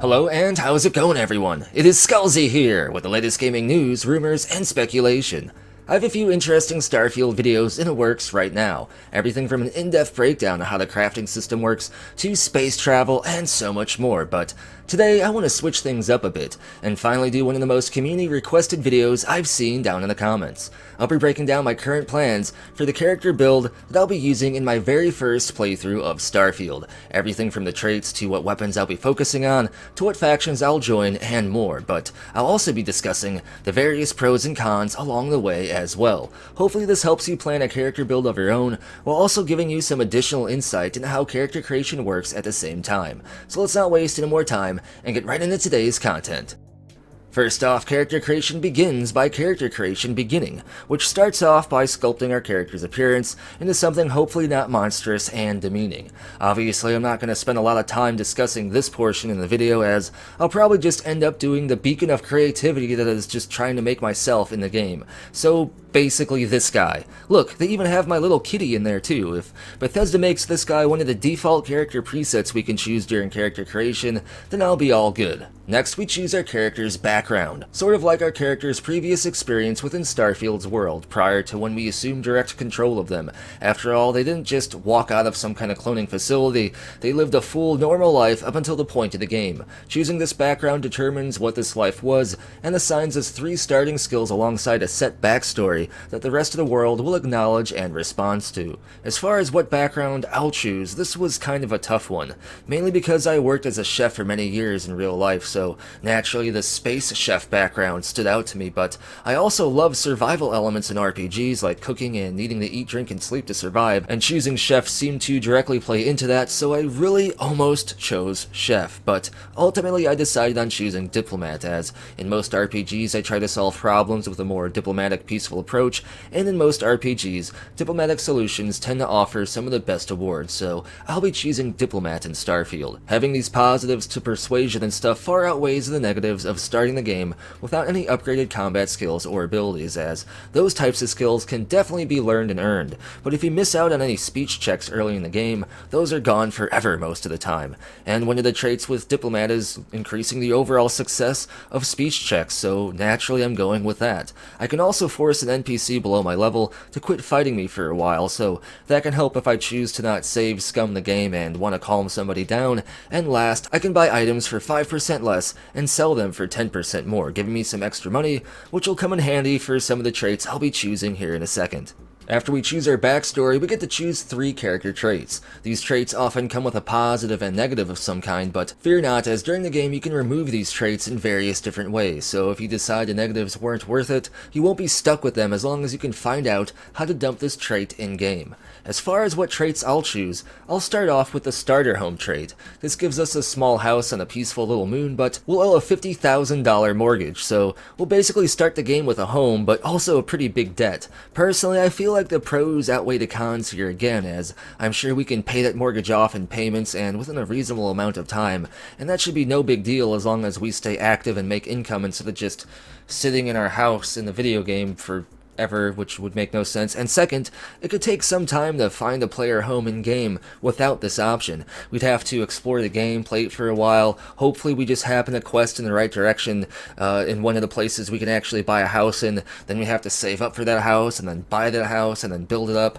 Hello and how's it going, everyone? It is Skullzi here with the latest gaming news, rumors, and speculation. I have a few interesting Starfield videos in the works right now, everything from an in-depth breakdown of how the crafting system works, to space travel, and so much more, but today I want to switch things up a bit, and finally do one of the most community-requested videos I've seen down in the comments. I'll be breaking down my current plans for the character build that I'll be using in my very first playthrough of Starfield, everything from the traits to what weapons I'll be focusing on, to what factions I'll join, and more, but I'll also be discussing the various pros and cons along the way as well. Hopefully this helps you plan a character build of your own, while also giving you some additional insight into how character creation works at the same time. So let's not waste any more time and get right into today's content. First off, character creation begins by character creation beginning, which starts off by sculpting our character's appearance into something hopefully not monstrous and demeaning. Obviously, I'm not going to spend a lot of time discussing this portion in the video, as I'll probably just end up doing the beacon of creativity that is just trying to make myself in the game. So basically this guy. Look, they even have my little kitty in there too. If Bethesda makes this guy one of the default character presets we can choose during character creation, then I'll be all good. Next, we choose our character's background, sort of like our character's previous experience within Starfield's world, prior to when we assumed direct control of them. After all, they didn't just walk out of some kind of cloning facility, they lived a full, normal life up until the point of the game. Choosing this background determines what this life was, and assigns us 3 starting skills alongside a set backstory that the rest of the world will acknowledge and respond to. As far as what background I'll choose, this was kind of a tough one, mainly because I worked as a chef for many years in real life, so naturally the space chef background stood out to me, but I also love survival elements in RPGs like cooking and needing to eat, drink, and sleep to survive, and choosing chef seemed to directly play into that, so I really almost chose chef, but ultimately I decided on choosing diplomat, as in most RPGs I try to solve problems with a more diplomatic, peaceful approach, and in most RPGs, diplomatic solutions tend to offer some of the best awards, so I'll be choosing diplomat in Starfield. Having these positives to persuasion and stuff far outweighs the negatives of starting the game without any upgraded combat skills or abilities, as those types of skills can definitely be learned and earned, but if you miss out on any speech checks early in the game, those are gone forever most of the time. And one of the traits with diplomat is increasing the overall success of speech checks, so naturally I'm going with that. I can also force an NPC below my level to quit fighting me for a while, so that can help if I choose to not save scum the game and want to calm somebody down. And last, I can buy items for 5% less and sell them for 10% more, giving me some extra money, which will come in handy for some of the traits I'll be choosing here in a second. After we choose our backstory, we get to choose 3 character traits. These traits often come with a positive and negative of some kind, but fear not, as during the game you can remove these traits in various different ways, so if you decide the negatives weren't worth it, you won't be stuck with them as long as you can find out how to dump this trait in-game. As far as what traits I'll choose, I'll start off with the starter home trait. This gives us a small house on a peaceful little moon, but we'll owe a $50,000 mortgage, so we'll basically start the game with a home, but also a pretty big debt. Personally, I feel like the pros outweigh the cons here again, as I'm sure we can pay that mortgage off in payments and within a reasonable amount of time, and that should be no big deal as long as we stay active and make income instead of just sitting in our house in the video game for ever, which would make no sense. And second, it could take some time to find a player home in-game without this option. We'd have to explore the game, play it for a while, hopefully we just happen to quest in the right direction in one of the places we can actually buy a house in, then we have to save up for that house, and then buy that house, and then build it up.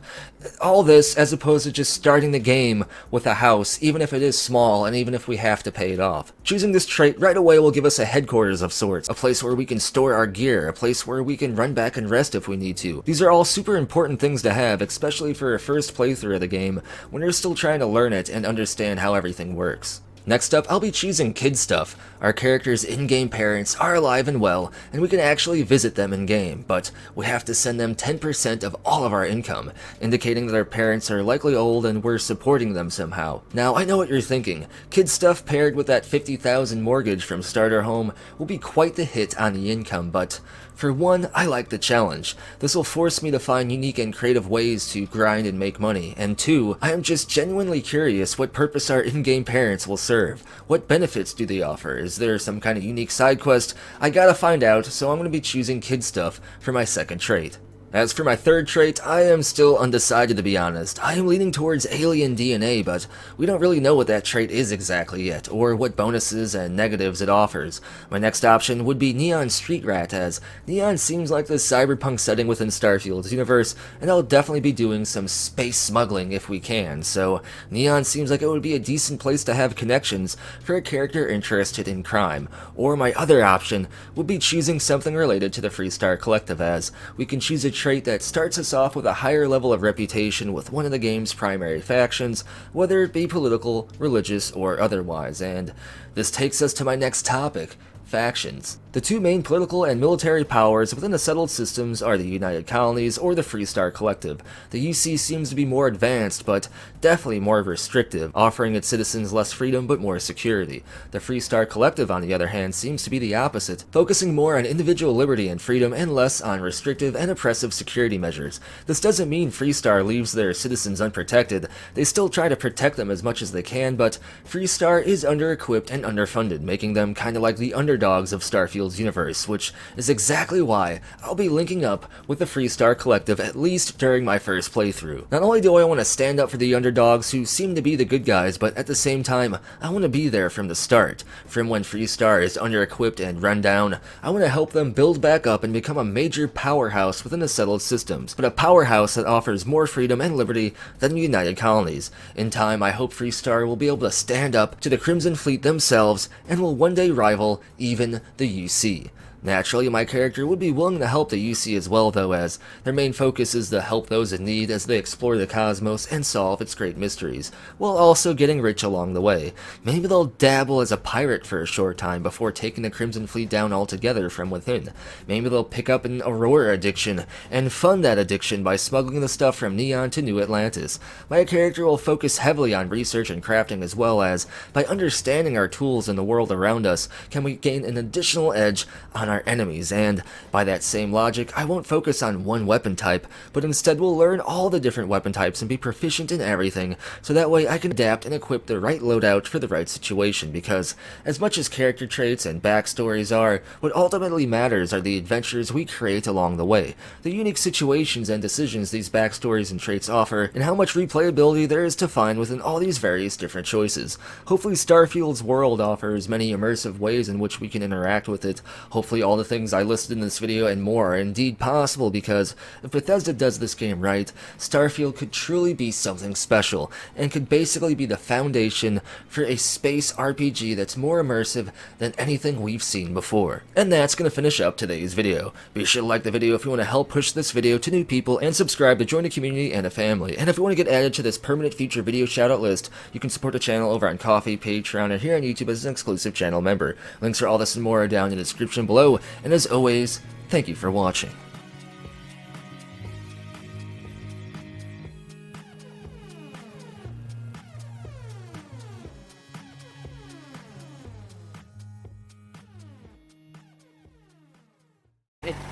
All this as opposed to just starting the game with a house, even if it is small, and even if we have to pay it off. Choosing this trait right away will give us a headquarters of sorts, a place where we can store our gear, a place where we can run back and rest if we need to. These are all super important things to have, especially for a first playthrough of the game when you're still trying to learn it and understand how everything works. Next up, I'll be choosing kid stuff. Our character's in-game parents are alive and well, and we can actually visit them in-game, but we have to send them 10% of all of our income, indicating that our parents are likely old and we're supporting them somehow. Now, I know what you're thinking. Kid stuff paired with that $50,000 mortgage from starter home will be quite the hit on the income, but for one, I like the challenge. This will force me to find unique and creative ways to grind and make money, and 2, I am just genuinely curious what purpose our in-game parents will serve. What benefits do they offer? Is there some kind of unique side quest? I gotta find out, so I'm gonna be choosing kid stuff for my second trait. As for my third trait, I am still undecided to be honest. I am leaning towards alien DNA, but we don't really know what that trait is exactly yet, or what bonuses and negatives it offers. My next option would be Neon Street Rat, as Neon seems like the cyberpunk setting within Starfield's universe, and I'll definitely be doing some space smuggling if we can, so Neon seems like it would be a decent place to have connections for a character interested in crime. Or my other option would be choosing something related to the Freestar Collective, as we can choose a trait that starts us off with a higher level of reputation with one of the game's primary factions, whether it be political, religious, or otherwise. And this takes us to my next topic: factions. The two main political and military powers within the settled systems are the United Colonies or the Freestar Collective. The UC seems to be more advanced, but definitely more restrictive, offering its citizens less freedom but more security. The Freestar Collective, on the other hand, seems to be the opposite, focusing more on individual liberty and freedom and less on restrictive and oppressive security measures. This doesn't mean Freestar leaves their citizens unprotected. They still try to protect them as much as they can, but Freestar is under-equipped and underfunded, making them kinda like the underdogs of Starfield's universe, which is exactly why I'll be linking up with the Freestar Collective at least during my first playthrough. Not only do I want to stand up for the underdogs who seem to be the good guys, but at the same time, I want to be there from the start. From when Freestar is under-equipped and run down, I want to help them build back up and become a major powerhouse within the settled systems, but a powerhouse that offers more freedom and liberty than the United Colonies. In time, I hope Freestar will be able to stand up to the Crimson Fleet themselves and will one day rival even the UC. Naturally, my character would be willing to help the UC as well, though, as their main focus is to help those in need as they explore the cosmos and solve its great mysteries, while also getting rich along the way. Maybe they'll dabble as a pirate for a short time before taking the Crimson Fleet down altogether from within. Maybe they'll pick up an Aurora addiction and fund that addiction by smuggling the stuff from Neon to New Atlantis. My character will focus heavily on research and crafting, as well as, by understanding our tools in the world around us, can we gain an additional edge on our enemies, and by that same logic, I won't focus on one weapon type, but instead will learn all the different weapon types and be proficient in everything, so that way I can adapt and equip the right loadout for the right situation, because as much as character traits and backstories are, what ultimately matters are the adventures we create along the way, the unique situations and decisions these backstories and traits offer, and how much replayability there is to find within all these various different choices. Hopefully Starfield's world offers many immersive ways in which we can interact with it. Hopefully all the things I listed in this video and more are indeed possible, because if Bethesda does this game right, Starfield could truly be something special, and could basically be the foundation for a space RPG that's more immersive than anything we've seen before. And that's going to finish up today's video. Be sure to like the video if you want to help push this video to new people, and subscribe to join a community and a family. And if you want to get added to this permanent future video shoutout list, you can support the channel over on Ko-fi, Patreon, and here on YouTube as an exclusive channel member. Links for all this and more are down in the description below. And as always, thank you for watching.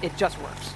It just works.